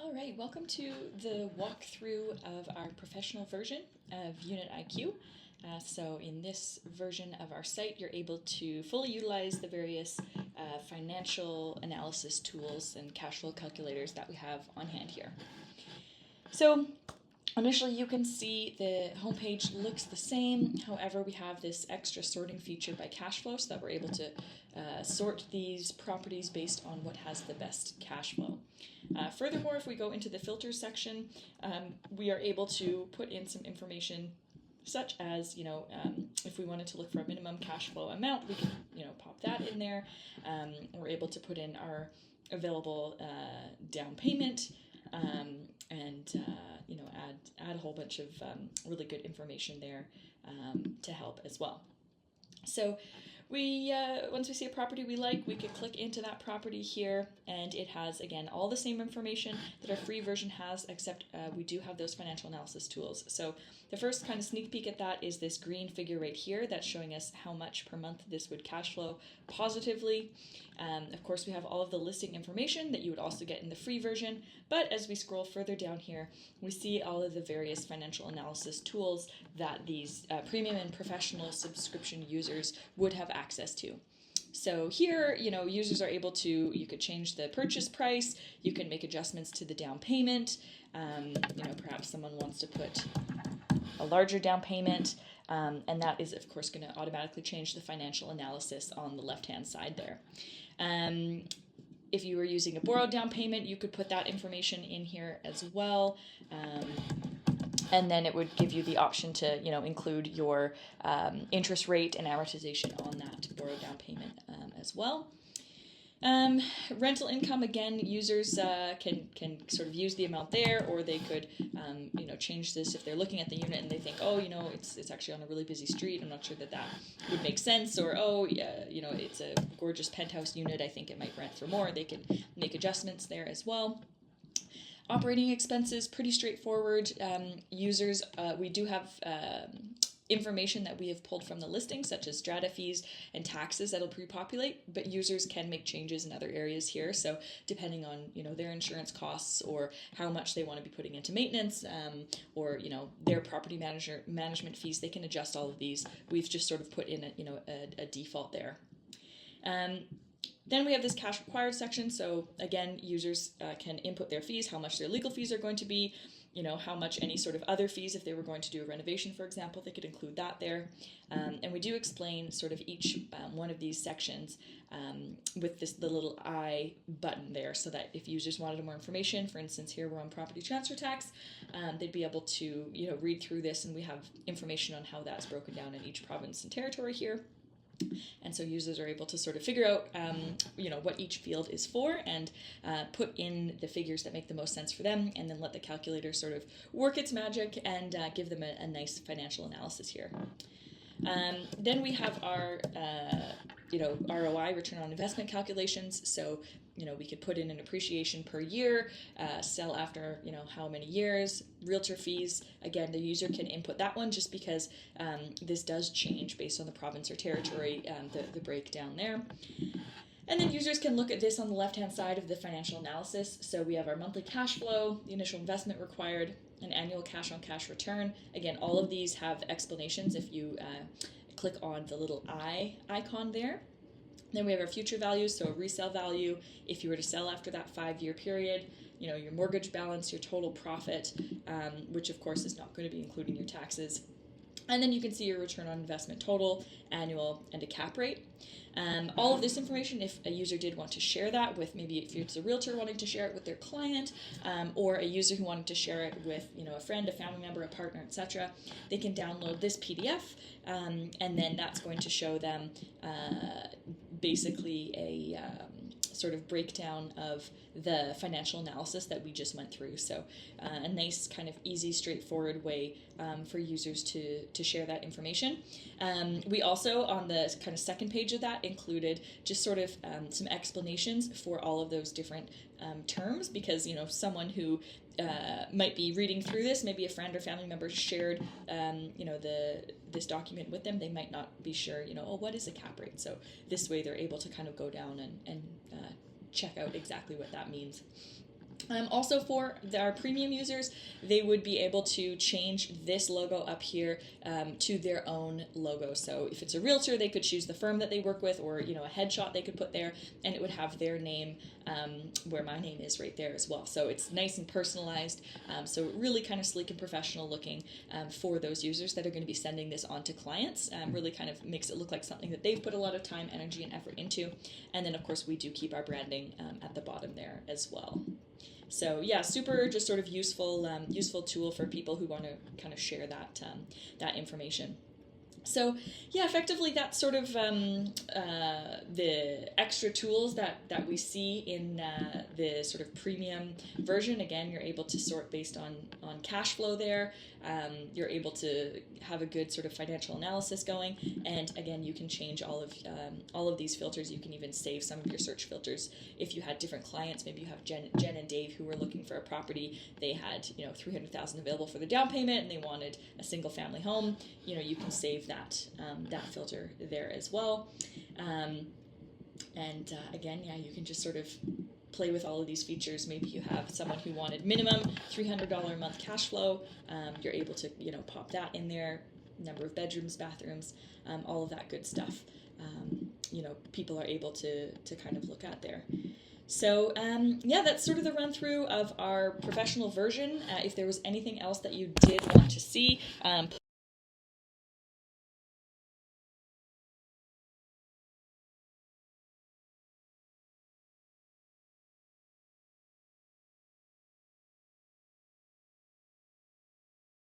All right, welcome to the walkthrough of our professional version of Unit IQ. So in this version of our site, you're able to fully utilize the various financial analysis tools and cash flow calculators that we have on hand here. So initially, you can see the homepage looks the same. However, we have this extra sorting feature by cash flow so that we're able to sort these properties based on what has the best cash flow. Furthermore, if we go into the filter section, we are able to put in some information such as, if we wanted to look for a minimum cash flow amount, we can, pop that in there. We're able to put in our available down payment and add a whole bunch of really good information there to help as well. So we once we see a property we like, we could click into that property here, and it has, again, all the same information that our free version has, except we do have those financial analysis tools. So the first kind of sneak peek at that is this green figure right here that's showing us how much per month this would cash flow positively. Of course, we have all of the listing information that you would also get in the free version, but as we scroll further down here, we see all of the various financial analysis tools that these premium and professional subscription users would have access to. So here, users are able to, you could change the purchase price, you can make adjustments to the down payment, perhaps someone wants to put a larger down payment, and that is, of course, going to automatically change the financial analysis on the left-hand side there. If you were using a borrowed down payment, you could put that information in here as well. And then it would give you the option to, include your interest rate and amortization on that borrowed down payment as well. Rental income, again, users can sort of use the amount there, or they could, change this if they're looking at the unit and they think, it's actually on a really busy street. I'm not sure that would make sense, or it's a gorgeous penthouse unit. I think it might rent for more. They can make adjustments there as well. Operating expenses, pretty straightforward. Users, we do have information that we have pulled from the listing, such as strata fees and taxes that'll pre-populate, but users can make changes in other areas here. So depending on, their insurance costs or how much they want to be putting into maintenance, or, their property management fees, they can adjust all of these. We've just sort of put in a default there. Then we have this cash required section. So again, users can input their fees, how much their legal fees are going to be, how much any sort of other fees, if they were going to do a renovation, for example, they could include that there. And we do explain sort of each one of these sections with the little I button there, so that if users wanted more information, for instance, here we're on property transfer tax, they'd be able to, read through this, and we have information on how that's broken down in each province and territory here. And so users are able to sort of figure out, what each field is for, and put in the figures that make the most sense for them, and then let the calculator sort of work its magic and give them a nice financial analysis here. Then we have our, ROI, return on investment calculations. So, we could put in an appreciation per year, sell after, how many years, realtor fees. Again, the user can input that one, just because this does change based on the province or territory, the breakdown there. And then users can look at this on the left-hand side of the financial analysis. So we have our monthly cash flow, the initial investment required, an annual cash-on-cash return. Again, all of these have explanations if you click on the little I icon there. Then we have our future values, so a resale value if you were to sell after that 5-year period, your mortgage balance, your total profit, which of course is not going to be including your taxes. And then you can see your return on investment total, annual, and a cap rate. All of this information, if a user did want to share that with, maybe if it's a realtor wanting to share it with their client, or a user who wanted to share it with, a friend, a family member, a partner, etc., they can download this PDF, and then that's going to show them basically a sort of breakdown of the financial analysis that we just went through. So a nice kind of easy, straightforward way for users to share that information. We also, on the kind of second page of that, included just sort of some explanations for all of those different terms, because, someone who might be reading through this, maybe a friend or family member shared, this document with them, they might not be sure, what is a cap rate? So this way they're able to kind of go down and check out exactly what that means. Also for our premium users, they would be able to change this logo up here to their own logo. So if it's a realtor, they could choose the firm that they work with, or a headshot they could put there, and it would have their name where my name is right there as well. So it's nice and personalized. So really kind of sleek and professional looking for those users that are going to be sending this on to clients. Really kind of makes it look like something that they've put a lot of time, energy, and effort into. And then of course we do keep our branding at the bottom there as well. So yeah, super just sort of useful tool for people who want to kind of share that information. So yeah, effectively that's sort of the extra tools that we see in the sort of premium version. Again, you're able to sort based on cash flow there. You're able to have a good sort of financial analysis going, and again, you can change all of these filters. You can even save some of your search filters if you had different clients. Maybe you have Jen and Dave who were looking for a property. They had $300,000 available for the down payment, and they wanted a single family home. You can save that filter there as well. Again, yeah, you can just sort of play with all of these features. Maybe you have someone who wanted minimum $300 a month cash flow. You're able to pop that in there, number of bedrooms, bathrooms, all of that good stuff. People are able to kind of look at there. So yeah, that's sort of the run through of our professional version. If there was anything else that you did want to see,